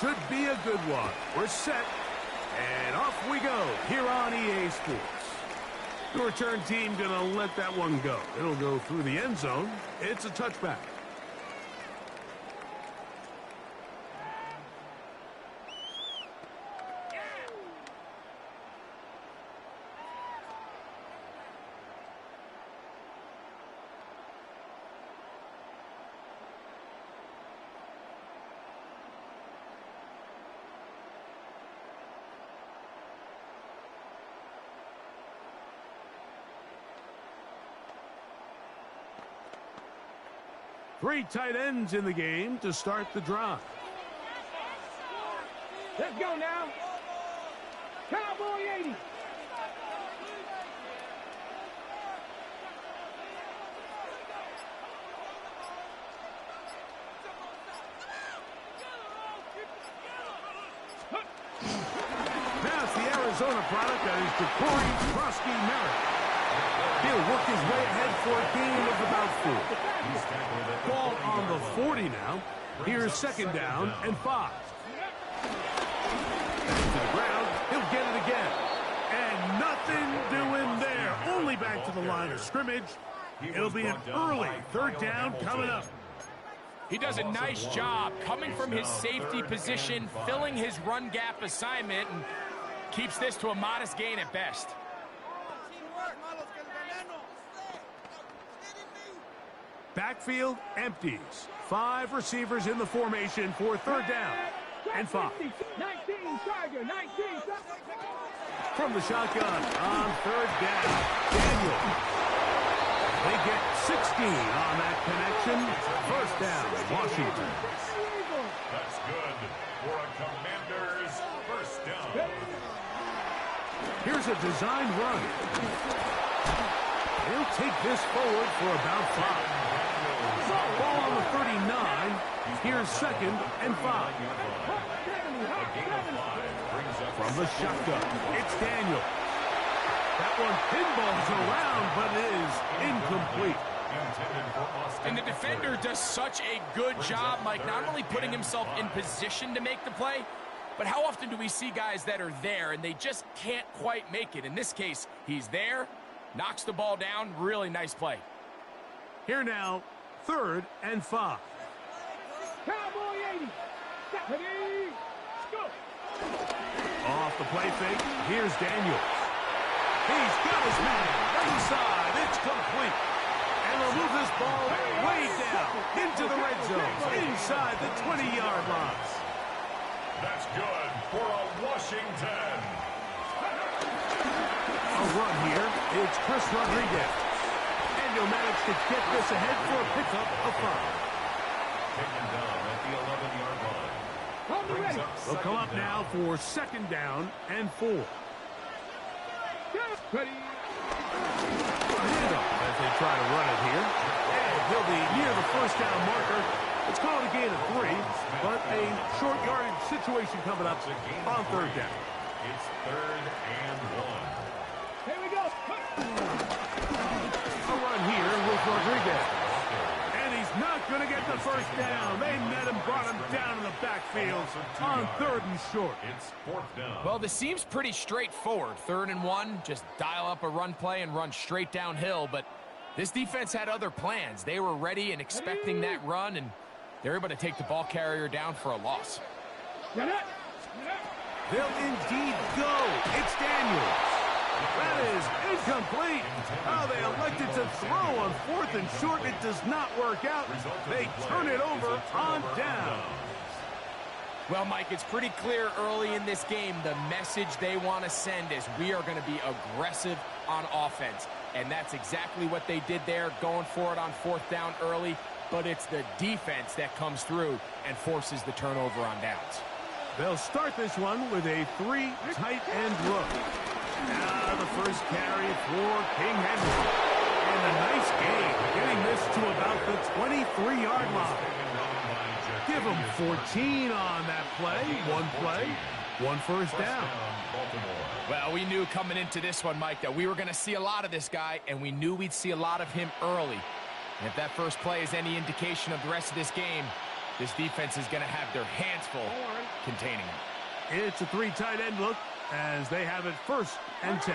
Should be a good one. We're set, and off we go here on EA Sports. The return team going to let that one go. It'll go through the end zone. It's a touchback. Three tight ends in the game to start the drive. Let's go now. Cowboy 80. Now it's the Arizona product that is Ja'Cory Trotsky-Merritt. He'll work his way ahead for a gain of about 4. Ball on the 40 now. Here's second down and 5. Back to the ground. He'll get it again. And nothing doing there. Only back to the line of scrimmage. It'll be an early third down coming up. He does a nice job coming from his safety position, filling his run gap assignment, and keeps this to a modest gain at best. Backfield empties. 5 receivers in the formation for third down and 5. 19, Charger, 19. From the shotgun on third down, Daniel. They get 16 on that connection. First down, Washington. That's good for a Commander's first down. Here's a design run. He'll take this forward for about 5. Ball on the 39. Here's second and 5. From the shotgun, it's Daniel. That one pinballs around, but it is incomplete. And the defender does such a good job, Mike, not only putting himself in position to make the play, but how often do we see guys that are there and they just can't quite make it? In this case, he's there, knocks the ball down. Really nice play. Here now, third and 5. Cowboy 80. Ready, go. Off the play fake, here's Daniel. He's got his man inside. It's complete. And they'll move this ball way down into the red zone, inside the 20-yard line. That's good for a Washington. A run here. It's Chris Rodriguez. And he'll manage to get this ahead for a pickup of 5. Taken down at the 11-yard line. They'll come up now for second down and 4. Ready. Handoff as they try to run it here. And he'll be near the first down marker. It's called a gain of 3, but a short yardage situation coming up on third down. It's third and 1. Here we go. A run here with Rodriguez. And he's not going to get the first down. They met him, brought him down in the backfield on third and short. It's fourth down. Well, this seems pretty straightforward. Third and 1, just dial up a run play and run straight downhill. But this defense had other plans. They were ready and expecting that run, and they're able to take the ball carrier down for a loss. They'll indeed go. It's Daniels. That is incomplete. Oh, they elected to throw on fourth and short. It does not work out. They turn it over on down. Well, Mike, it's pretty clear early in this game the message they want to send is we are going to be aggressive on offense. And that's exactly what they did there, going for it on fourth down early. But it's the defense that comes through and forces the turnover on downs. They'll start this one with a 3 tight end look. Now the first carry for King Henry. And a nice gain, getting this to about the 23-yard line. Give him 14 on that play, one first down. Well, we knew coming into this one, Mike, that we were going to see a lot of this guy, and we knew we'd see a lot of him early. And if that first play is any indication of the rest of this game, This defense is going to have their hands full containing him. It's a three tight end look as they have it 1st and 10.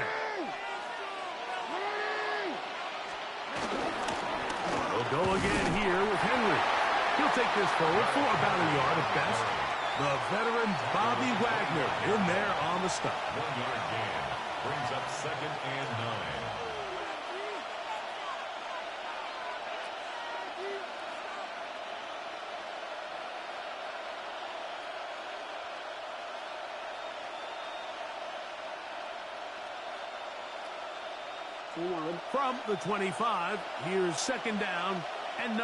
They'll go again here with Henry. He'll take this forward for about a yard at best. The veteran Bobby Wagner in there on the stop. 1 yard gain. Brings up 2nd and 9. From the 25, here's 2nd down and 9.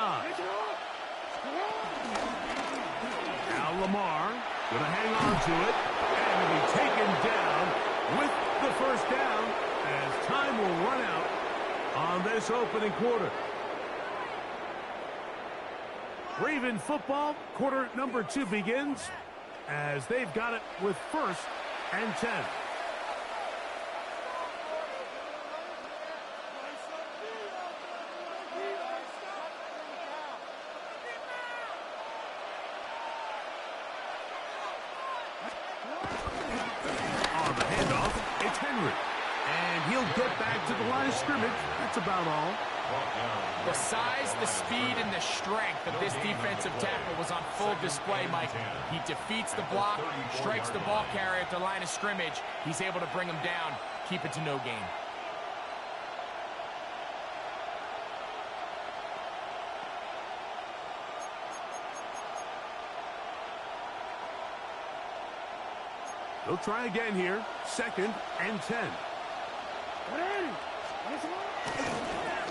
Now Lamar going to hang on to it and be taken down with the 1st down as time will run out on this opening quarter. Raven football, quarter number 2 begins as they've got it with 1st and 10. Scrimmage. That's about all. The size, the speed, and the strength of this defensive tackle was on full display, Mike. He defeats the block, strikes the ball carrier at the line of scrimmage. He's able to bring him down, keep it to no gain. They'll try again here. 2nd and 10.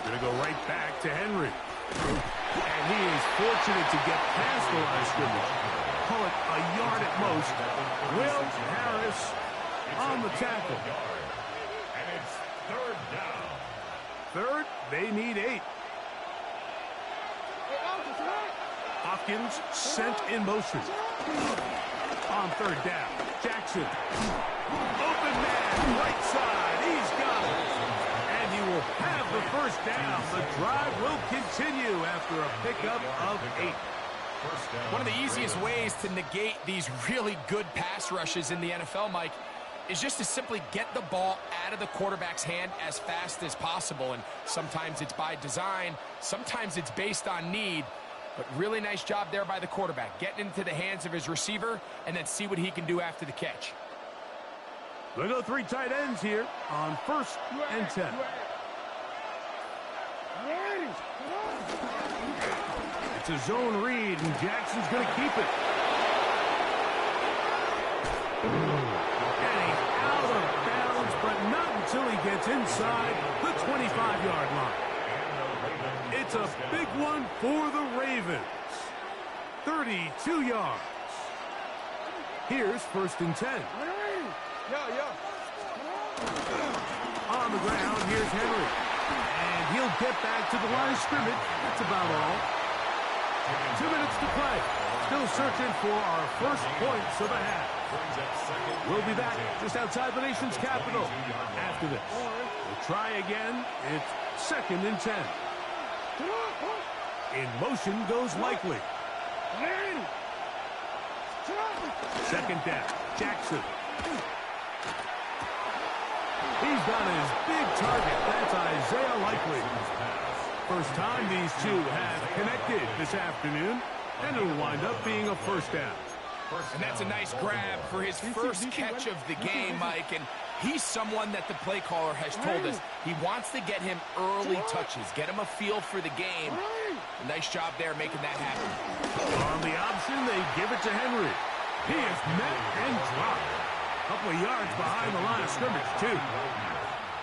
Going to go right back to Henry. And he is fortunate to get past the line of scrimmage. Call it a yard at most. Will Harris on the tackle. And it's 3rd down. 3rd, they need 8. Hopkins sent in motion. On 3rd down, Jackson. Open man, right side. He's got it. And he will have the 1st down. The drive will continue after a pickup of 8. One of the easiest ways to negate these really good pass rushes in the NFL, Mike, is just to simply get the ball out of the quarterback's hand as fast as possible. And sometimes it's by design, sometimes it's based on need. But really nice job there by the quarterback, getting into the hands of his receiver and then see what he can do after the catch. We'll go 3 tight ends here on 1st and 10. It's a zone read, and Jackson's going to keep it. And he's out of bounds, but not until he gets inside the 25-yard line. It's a big one for the Ravens. 32 yards. Here's 1st and 10. On the ground, here's Henry. And he'll get back to the line of scrimmage. That's about all. 2 minutes to play. Still searching for our first points of the half. We'll be back just outside the nation's capital after this. We'll try again. It's 2nd and 10. In motion goes Likely. 2nd down, Jackson. He's got his big target. That's Isaiah Likely. First time these two have connected this afternoon, and it'll wind up being a 1st down. And that's a nice grab for his first catch of the game, Mike. And he's someone that the play caller has told us he wants to get him early touches, get him a feel for the game. Nice job there making that happen. On the option, they give it to Henry. He is met and dropped. A couple of yards behind the line of scrimmage, too.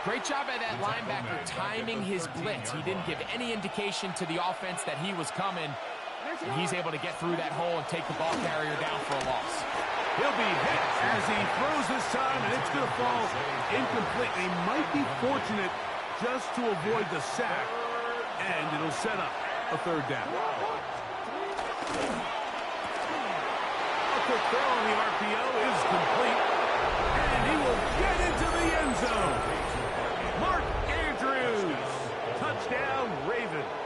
Great job by that linebacker timing his blitz. He didn't give any indication to the offense that he was coming. And he's able to get through that hole and take the ball carrier down for a loss. He'll be hit as he throws this time, and it's going to fall incomplete. He might be fortunate just to avoid the sack, and it'll set up a 3rd down. A quick throw on the RPO is complete, and he will get into the end zone. Mark Andrews, touchdown Ravens.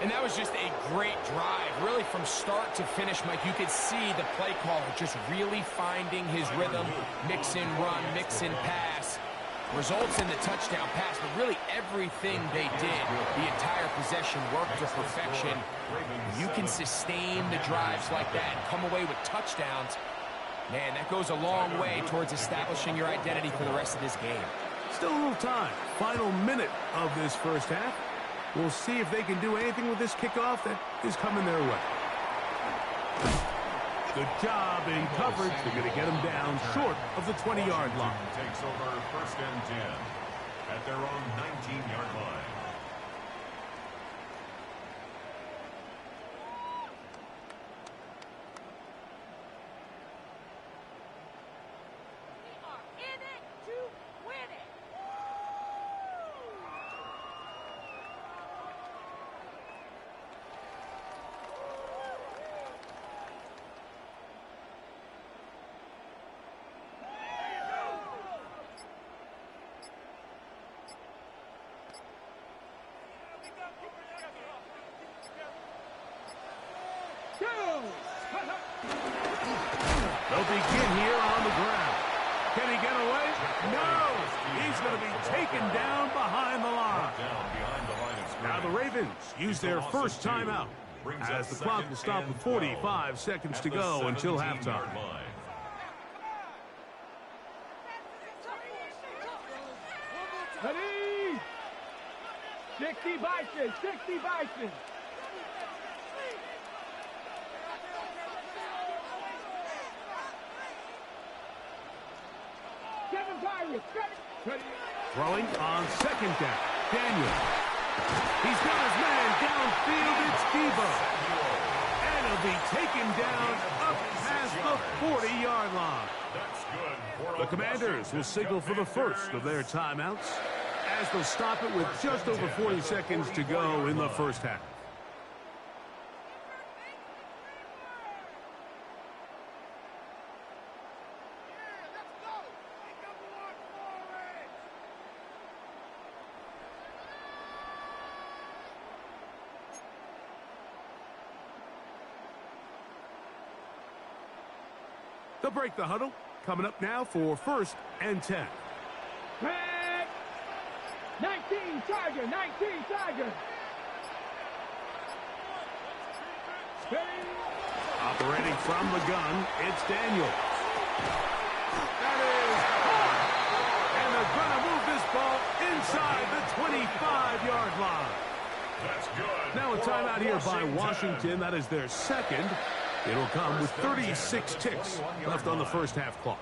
And that that was just a great drive. Really, from start to finish, Mike, you could see the play caller just really finding his rhythm. Mix and run, mix and pass. Results in the touchdown pass, but really everything they did, the entire possession worked to perfection. You can sustain the drives like that and come away with touchdowns. Man, that goes a long way towards establishing your identity for the rest of this game. Still a little time. Final minute of this first half. We'll see if they can do anything with this kickoff that is coming their way. Good job in coverage. They're going to get them down short of the 20-yard line. Takes over first and 10 at their own 19-yard line. They'll begin here on the ground. Can he get away? No! He's going to be taken down behind the line. Now the Ravens use their first timeout as the clock will stop with 45 seconds to go until halftime. Ready? 60 Bison, 60 Bison. Throwing on second down. Daniel. He's got his man downfield. It's Debo. And he'll be taken down up past the 40-yard line. The Commanders will signal for the first of their timeouts as they'll stop it with just over 40 seconds to go in the first half. They'll break the huddle. Coming up now for first and 10. 19 Tiger, 19 Tiger. Operating from the gun, it's Daniel. That is caught. And they're going to move this ball inside the 25-yard line. That's good. Now a timeout here by Washington. That is their second. It'll come with 36 ticks left on the first half clock.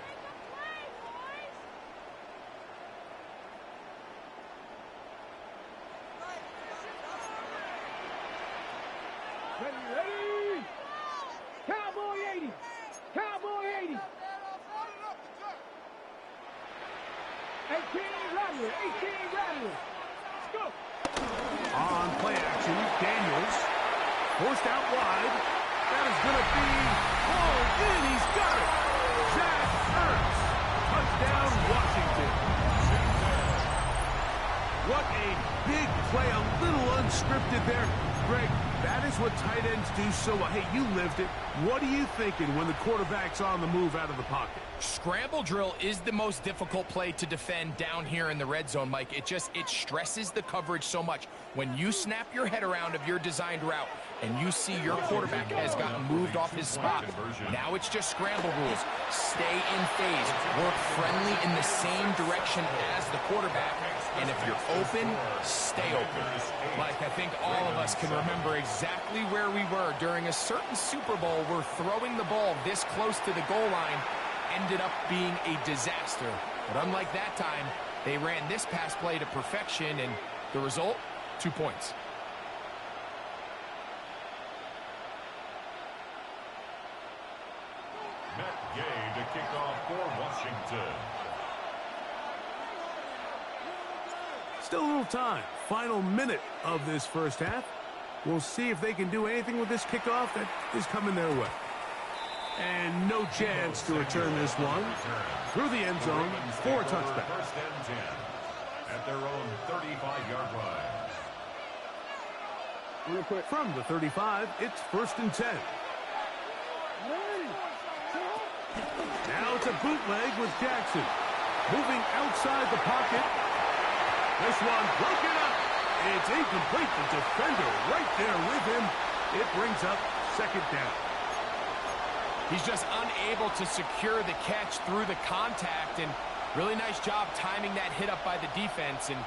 Ready? Cowboy 80. Cowboy 80. 18 Rattler. 18 Rattler. Let's go. On play action, Daniels forced out wide. That is going to be hauled in. He's got it. Zach Ertz. Touchdown, Washington. What a big play. A little unscripted there. Greg, that is what tight ends do so well. Hey, you lived it. What are you thinking when the quarterback's on the move out of the pocket? Scramble drill is the most difficult play to defend down here in the red zone, Mike. It stresses the coverage so much. When you snap your head around of your designed route and you see your quarterback has gotten moved off his spot, now it's just scramble rules. Stay in phase. Work friendly in the same direction as the quarterback. And if you're open, stay open. Like, I think all of us can remember exactly where we were during a certain Super Bowl where throwing the ball this close to the goal line ended up being a disaster. But unlike that time, they ran this pass play to perfection, and the result, 2 points. Matt Gay to kick off for Washington. Still a little time. Final minute of this first half. We'll see if they can do anything with this kickoff that is coming their way. And no chance to return this one through the end zone for a touchback. First and 10 at their own 35-yard line. From the 35, it's 1st and 10. Now it's a bootleg with Jackson. Moving outside the pocket. This one broken up. It's incomplete. The defender right there with him. It brings up 2nd down. He's just unable to secure the catch through the contact, and really nice job timing that hit up by the defense. And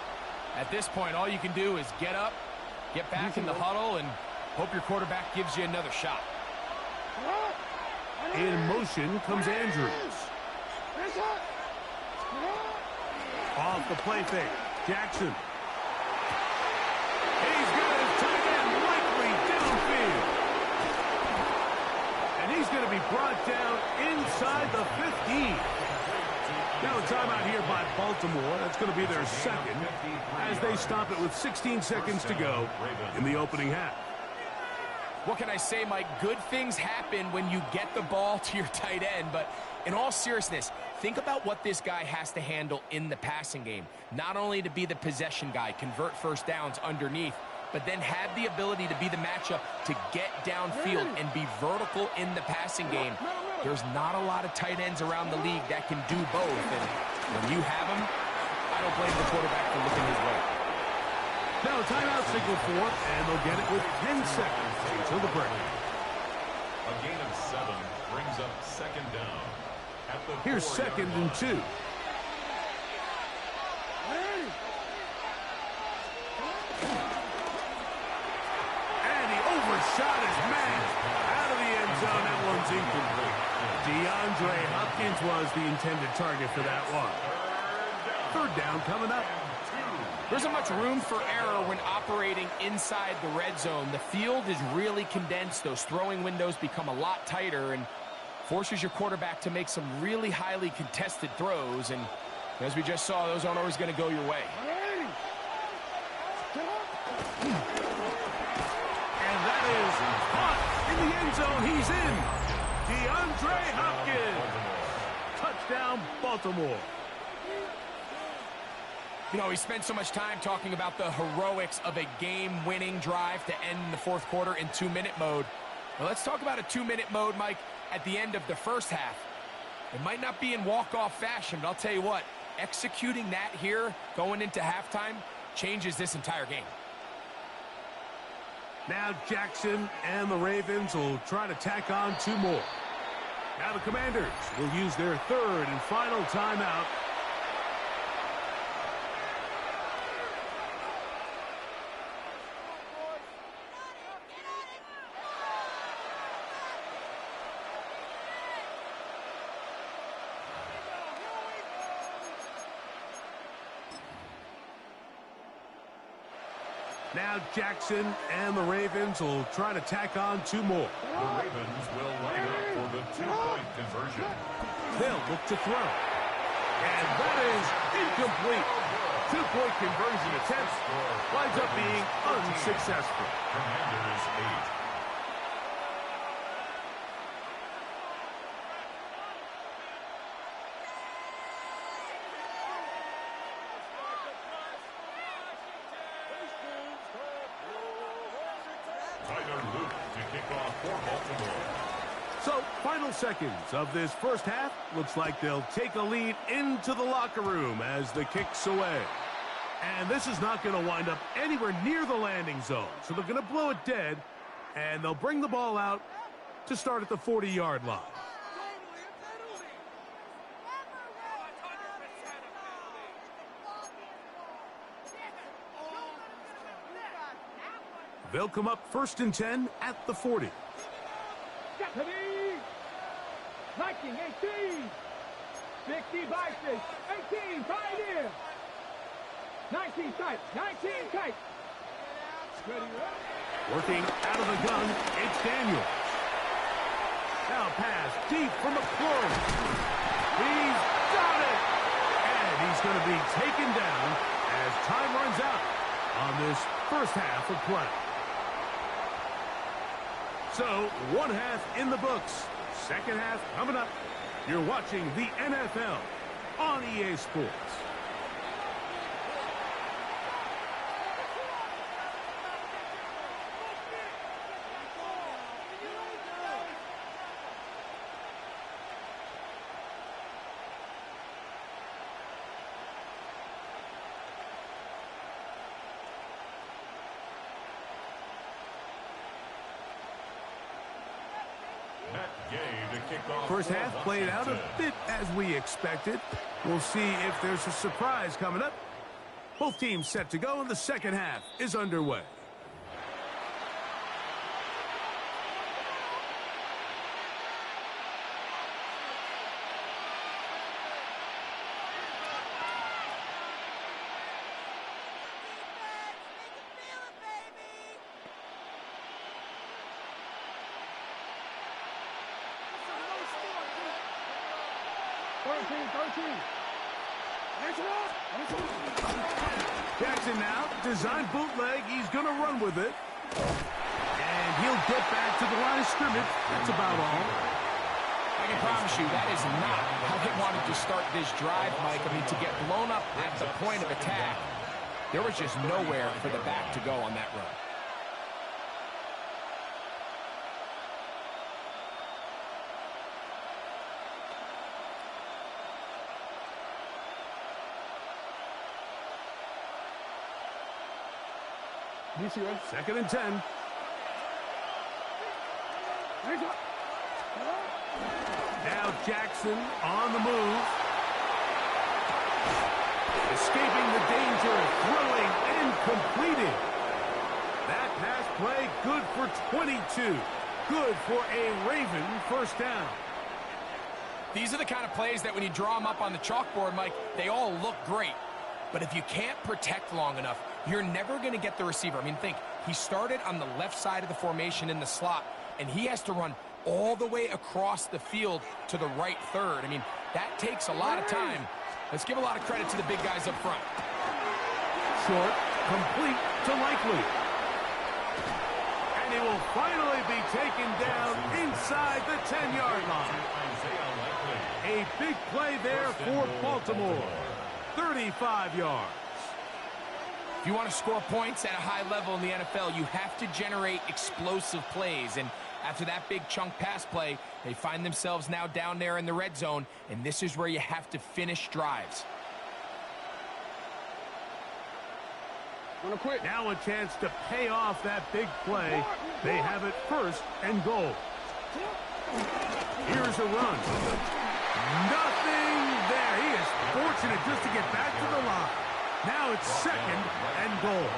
at this point, all you can do is get up, get back in the huddle, and hope your quarterback gives you another shot. In motion comes Andrews. Off the play fake. Jackson. He's got his tight end likely downfield. And he's going to be brought down inside the 15. Now a timeout here by Baltimore. That's going to be their 2nd as they stop it with 16 seconds to go in the opening half. What can I say, Mike? Good things happen when you get the ball to your tight end, but in all seriousness, think about what this guy has to handle in the passing game. Not only to be the possession guy, convert 1st downs underneath, but then have the ability to be the matchup to get downfield and be vertical in the passing game. There's not a lot of tight ends around the league that can do both, and when you have them, I don't blame the quarterback for looking his way. Now a timeout signal for, and they'll get it with 10 seconds until the break. A gain of 7 brings up 2nd down. At the Here's 2nd and 2. And he overshot his man. Out of the end zone, that one's incomplete. DeAndre Hopkins was the intended target for that one. 3rd down coming up. There isn't much room for error when operating inside the red zone. The field is really condensed. Those throwing windows become a lot tighter and forces your quarterback to make some really highly contested throws. And as we just saw, those aren't always going to go your way. And that is caught in the end zone. He's in. DeAndre Hopkins. Touchdown, Baltimore. You know, we spent so much time talking about the heroics of a game-winning drive to end the 4th quarter in 2-minute mode. Well, let's talk about a 2-minute mode, Mike, at the end of the 1st half. It might not be in walk-off fashion, but I'll tell you what, executing that here going into halftime changes this entire game. Now Jackson and the Ravens will try to tack on 2 more. Now the Commanders will use their 3rd and final timeout. Now Jackson and the Ravens will try to tack on 2 more. The Ravens will line up for the 2-point conversion. They'll look to throw. And that is incomplete. 2-point conversion attempt winds up being unsuccessful. Commanders 8. So, final seconds of this 1st half. Looks like they'll take a lead into the locker room as the kick's away. And this is not going to wind up anywhere near the landing zone. So they're going to blow it dead, and they'll bring the ball out to start at the 40-yard line. They'll come up 1st and 10 at the 40. 19, 18, 60 biceps, 18, tight in, 19 tight, 19 tight. Working out of the gun, it's Daniels. Now pass deep from McLaurin. He's got it! And he's going to be taken down as time runs out on this 1st half of play. So, 1 half in the books. 2nd half coming up. You're watching the NFL on EA Sports. First half played out a bit as we expected. We'll see if there's a surprise coming up. Both teams set to go, and the second half is underway. Jackson now, design bootleg, he's going to run with it. And he'll get back to the line of scrimmage. That's about all. I can promise you that is not how they wanted to start this drive, Mike. I mean, to get blown up at the point of attack, there was just nowhere for the back to go on that run. Second and 10. Now Jackson on the move. Escaping the danger, throwing and completing. That pass play good for 22. Good for a Raven first down. These are the kind of plays that when you draw them up on the chalkboard, Mike, they all look great. But if you can't protect long enough, you're never going to get the receiver. I mean, think, he started on the left side of the formation in the slot, and he has to run all the way across the field to the right third. I mean, that takes a lot of time. Let's give a lot of credit to the big guys up front. Short, complete to Likely. And he will finally be taken down inside the 10-yard line. A big play there for Baltimore. 35 yards. If you want to score points at a high level in the NFL, you have to generate explosive plays. And after that big chunk pass play, they find themselves now down there in the red zone, and this is where you have to finish drives. Now a chance to pay off that big play. They have it first and goal. Here's a run. Nothing there. He is fortunate just to get back to the line. Now it's second and goal.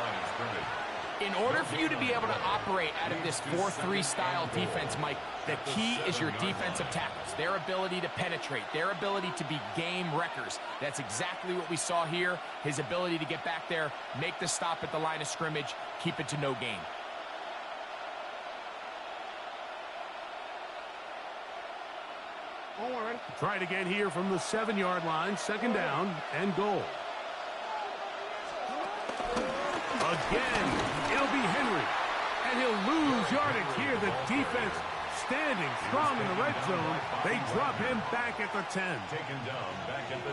In order for you to be able to operate out of this 4-3 style defense, Mike, the key is your defensive tackles, their ability to penetrate, their ability to be game wreckers. That's exactly what we saw here, his ability to get back there, make the stop at the line of scrimmage, keep it to no gain. Try it again here from the 7-yard line, second down and goal. Again, it'll be Henry, and he'll lose yardage here. The defense standing strong in the red zone. They drop him back at the 10.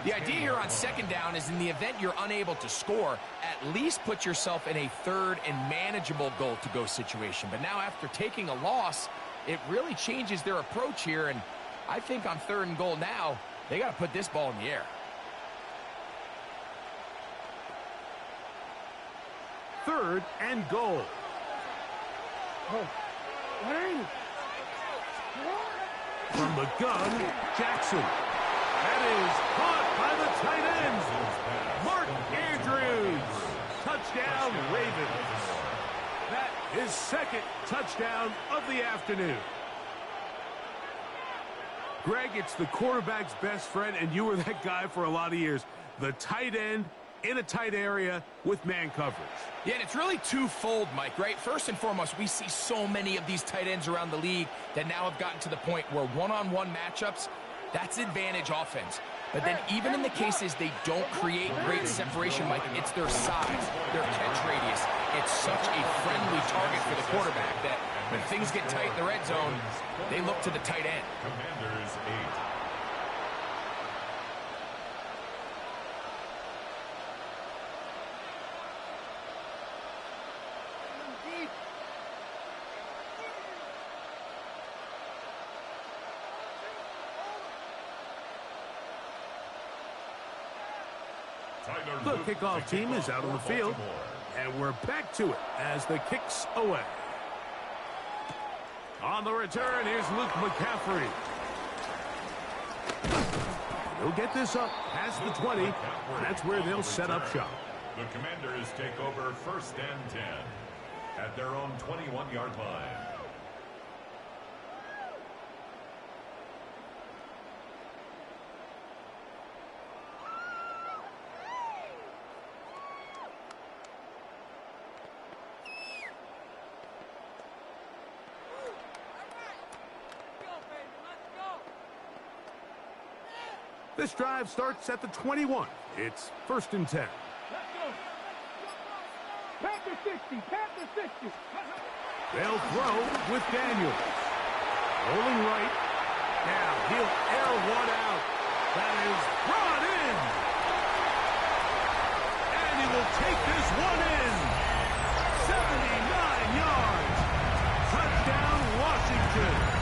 The idea here on second down is in the event you're unable to score, at least put yourself in a third and manageable goal-to-go situation. But now after taking a loss, it really changes their approach here, and I think on third and goal now, they got to put this ball in the air. Third and goal. From the gun, Jackson. That is caught by the tight end, Mark Andrews. Touchdown, Ravens. That is second touchdown of the afternoon. Greg, it's the quarterback's best friend, and you were that guy for a lot of years. The tight end in a tight area with man coverage. Yeah, and it's really twofold, Mike, right? First and foremost, we see so many of these tight ends around the league that now have gotten to the point where one-on-one matchups, that's advantage offense. But then even in the cases they don't create great separation, Mike, it's their size, their catch radius. It's such a friendly target for the quarterback that when things get tight in the red zone, they look to the tight end. Commanders 8. The kickoff team is out on the field, and we're back to it as the kick's away. On the return, here's Luke McCaffrey. He'll get this up past the 20. That's where they'll set up shop. The Commanders take over 1st and 10 at their own 21-yard line. This drive starts at the 21. It's 1st and 10. Let's go. Panther 60. Panther 60. They'll throw with Daniels. Rolling right. Now he'll air one out. That is brought in. And he will take this one in. 79 yards. Touchdown, Washington.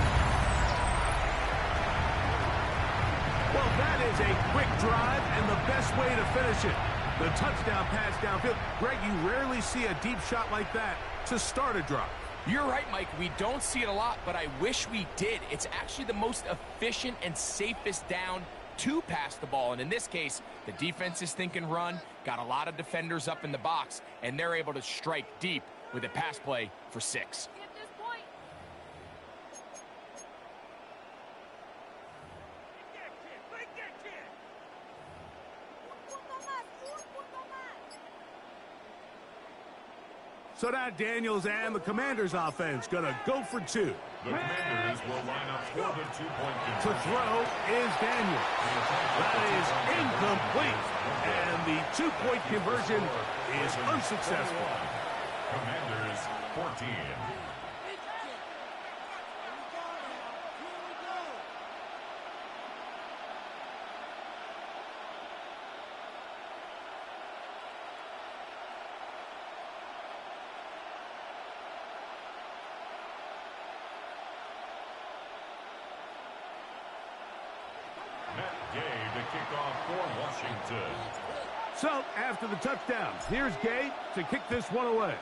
Well, that is a quick drive and the best way to finish it. The touchdown pass downfield. Greg, you rarely see a deep shot like that to start a drive. You're right, Mike. We don't see it a lot, but I wish we did. It's actually the most efficient and safest down to pass the ball. And in this case, the defense is thinking run, got a lot of defenders up in the box, and they're able to strike deep with a pass play for 6. So now Daniels and the Commanders offense going to go for 2. The Commanders will line up for the 2-point To throw is Daniels. That is incomplete. And the 2-point conversion is unsuccessful. Commanders 14. To kick off for Washington. So, after the touchdown, here's Gay to kick this one away.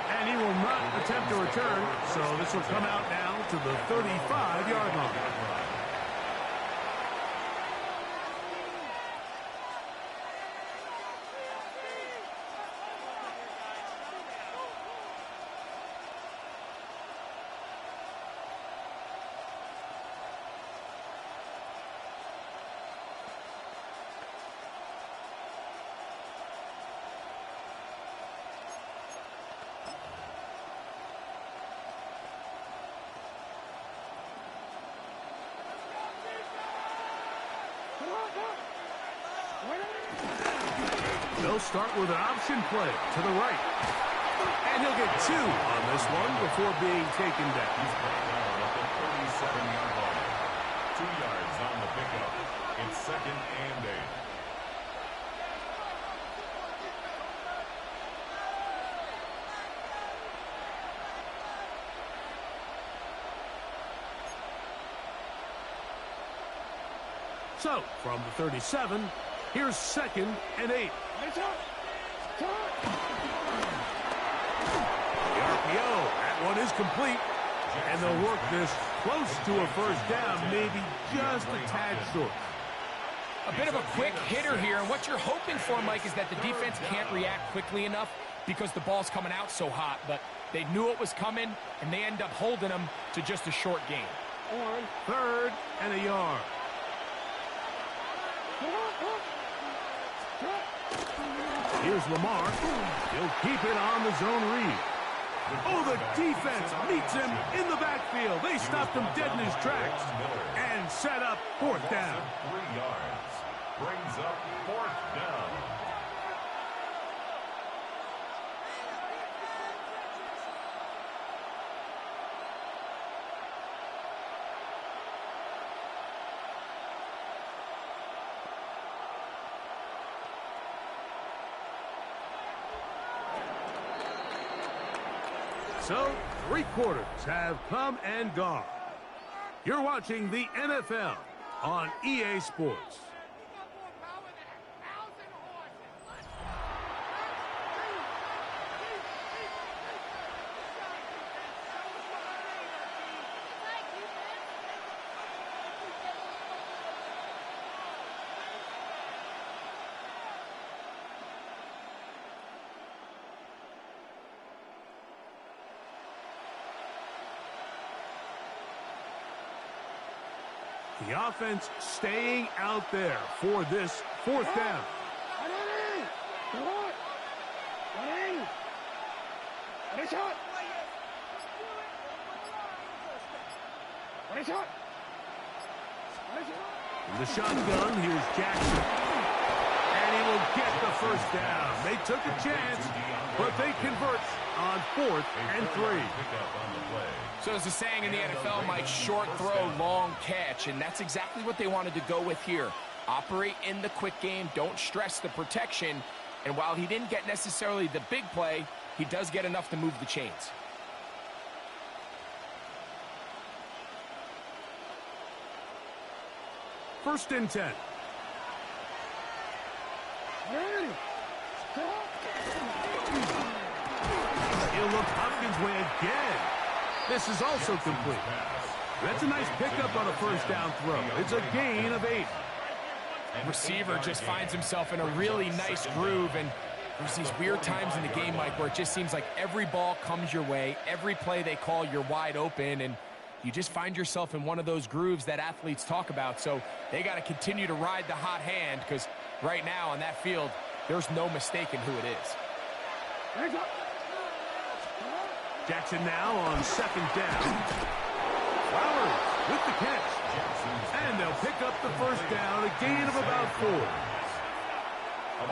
And he will not attempt a return, so this will come out now to the 35-yard line. They'll start with an option play to the right. And he'll get 2 on this one before being taken down. He's brought down at the 37-yard line. 2 yards on the pickup. It's 2nd and 8. So, from the 37, here's 2nd and 8. The RPO, that one is complete. And they'll work this close to a 1st down, maybe just a tad short. A bit of a quick hitter here, and what you're hoping for, Mike, is that the defense can't react quickly enough because the ball's coming out so hot. But they knew it was coming, and they end up holding them to just a short gain. 3rd and a yard. Here's Lamar. He'll keep it on the zone read. Oh, the defense meets him in the backfield. They stopped him dead in his tracks and set up 4th down. 3 yards. Brings up 4th down. So, 3 quarters have come and gone. You're watching the NFL on EA Sports. The offense staying out there for this fourth down. In the shotgun, here's Jackson. And he will get the first down. They took a chance, but they convert on 4th and 3. So as the saying in the NFL, Mike, short throw, long catch, and that's exactly what they wanted to go with here. Operate in the quick game, don't stress the protection, and while he didn't get necessarily the big play, he does get enough to move the chains. First and 10. He'll look Hopkins' way again. This is also complete. That's a nice pickup on a first down throw. It's a gain of 8. Receiver just finds himself in a really nice groove, and there's these weird times in the game, Mike, where it just seems like every ball comes your way, every play they call, you're wide open, and you just find yourself in one of those grooves that athletes talk about. So they got to continue to ride the hot hand, because right now on that field, there's no mistaking who it is. Jackson now on 2nd down. Flowers with the catch. And they'll pick up the first down, a gain of about 4.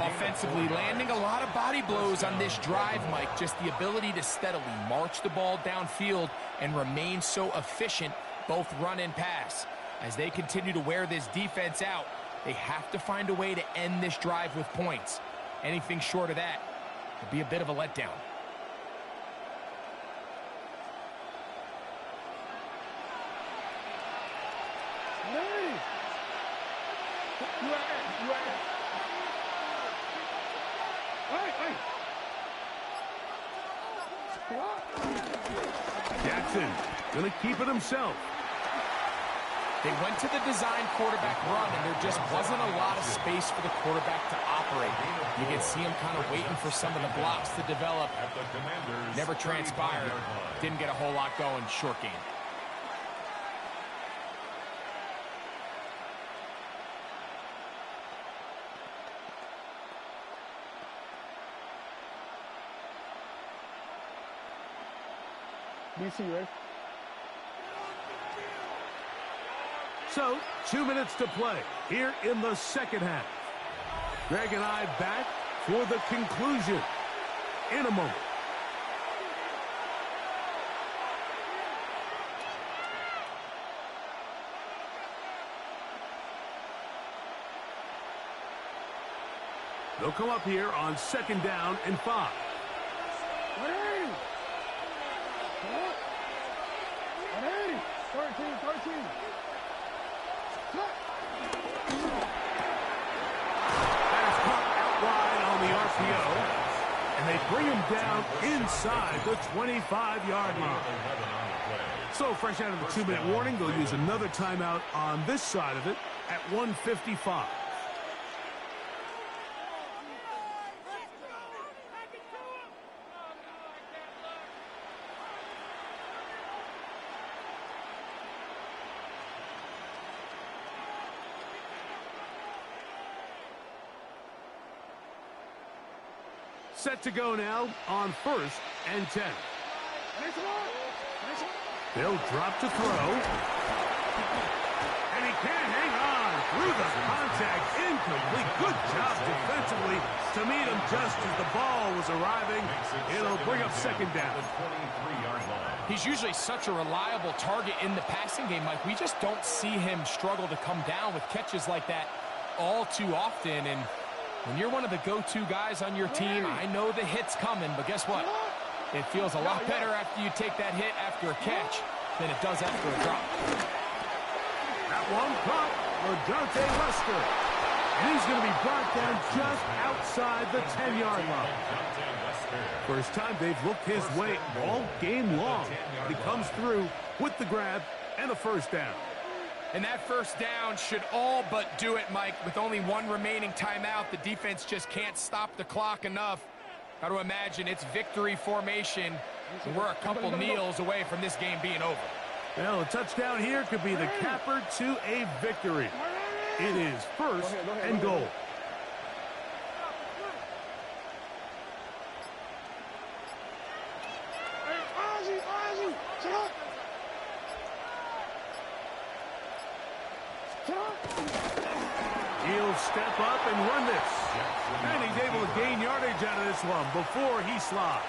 Offensively, landing a lot of body blows on this drive, Mike. Just the ability to steadily march the ball downfield and remain so efficient, both run and pass. As they continue to wear this defense out, they have to find a way to end this drive with points. Anything short of that would be a bit of a letdown. Jackson going to keep it himself. They went to the design quarterback run, and there just wasn't a lot of space for the quarterback to operate. You can see him kind of waiting for some of the blocks to develop. Never transpired. Didn't get a whole lot going. Short game. DC, right? So, 2 minutes to play here in the second half. Greg and I back for the conclusion in a moment. They'll come up here on 2nd down and 5. And they bring him down inside the 25-yard line. So fresh out of the 2-minute warning, they'll use another timeout on this side of it at 1:55. Set to go now on 1st and 10. They'll drop to throw. And he can't hang on through the contact. Incomplete. Good job defensively to meet him just as the ball was arriving. It'll bring up 2nd down. He's usually such a reliable target in the passing game, Mike. We just don't see him struggle to come down with catches like that all too often. And when you're one of the go-to guys on your team, I know the hit's coming, but guess what? It feels a lot better after you take that hit after a catch than it does after a drop. That one caught for Dante Lester. And he's going to be brought down just outside the 10-yard line. First time they've looked his way all game long. He comes through with the grab and a first down. And that first down should all but do it, Mike. With only one remaining timeout, the defense just can't stop the clock enough. Got to imagine it's victory formation, and we're a couple kneels away from this game being over. Well, a touchdown here could be the capper to a victory. It is first and goal. He'll step up and run this. And he's able to gain yardage out of this one before he slides.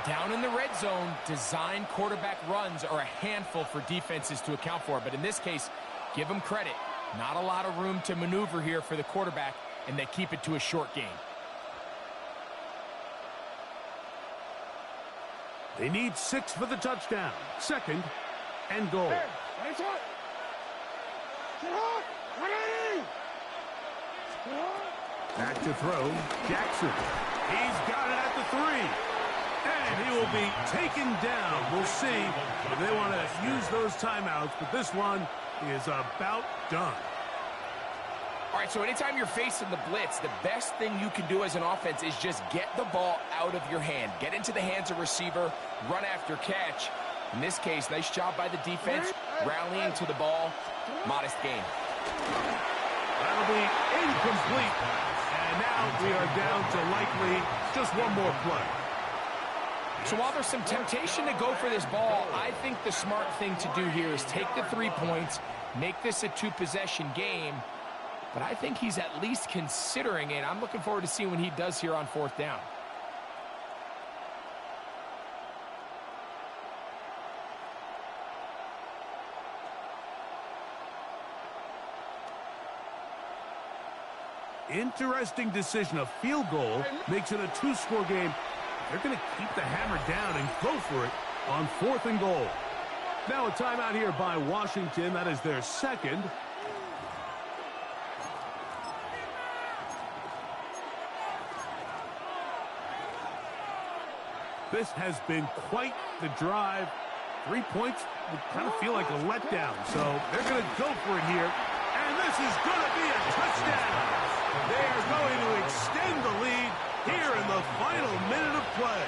Down in the red zone, design quarterback runs are a handful for defenses to account for. But in this case, give them credit. Not a lot of room to maneuver here for the quarterback, and they keep it to a short game. They need 6 for the touchdown. Second and goal. Back to throw. Jackson. He's got it at the 3. And he will be taken down. We'll see if they want to use those timeouts, but this one is about done. All right, so anytime you're facing the blitz, the best thing you can do as an offense is just get the ball out of your hand. Get into the hands of receiver, run after catch. In this case, nice job by the defense, rallying to the ball. Modest gain. That'll be incomplete. And now we are down to likely just one more play. So while there's some temptation to go for this ball, I think the smart thing to do here is take the 3 points, make this a 2-possession game. But I think he's at least considering it. I'm looking forward to seeing what he does here on 4th down. Interesting decision. A field goal makes it a 2-score game. They're going to keep the hammer down and go for it on 4th and goal. Now a timeout here by Washington. That is their second. This has been quite the drive. 3 points would kind of feel like a letdown. So they're going to go for it here. And this is going to be a touchdown. They are going to extend the lead here in the final minute of play.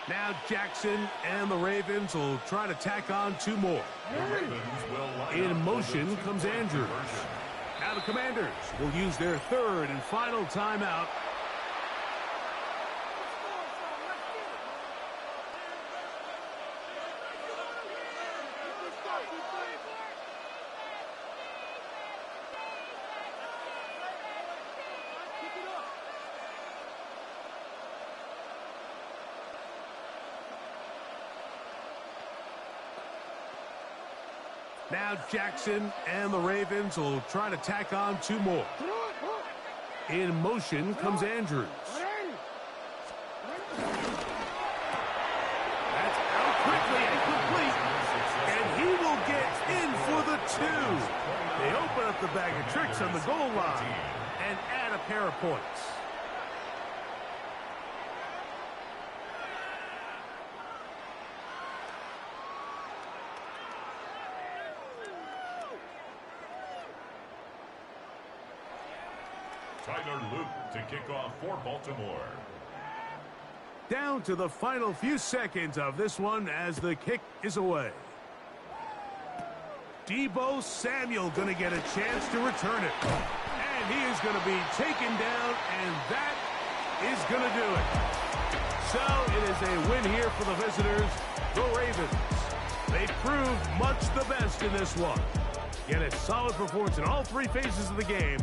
Now Jackson and the Ravens will try to tack on 2 more. In motion comes Andrews. Now the Commanders will use their 3rd and final timeout. Now Jackson and the Ravens will try to tack on 2 more. In motion comes Andrews. That's out quickly and complete. And he will get in for the 2. They open up the bag of tricks on the goal line and add a pair of points. Tyler Luke to kick off for Baltimore. Down to the final few seconds of this one as the kick is away. Deebo Samuel going to get a chance to return it. And he is going to be taken down, and that is going to do it. So it is a win here for the visitors, the Ravens. They proved much the best in this one. Get a solid performance in all 3 phases of the game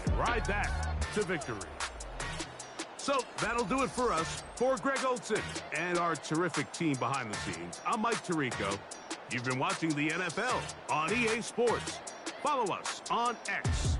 and ride that to victory. So that'll do it for us. For Greg Olson and our terrific team behind the scenes, I'm Mike Tirico. You've been watching the NFL on EA Sports. Follow us on X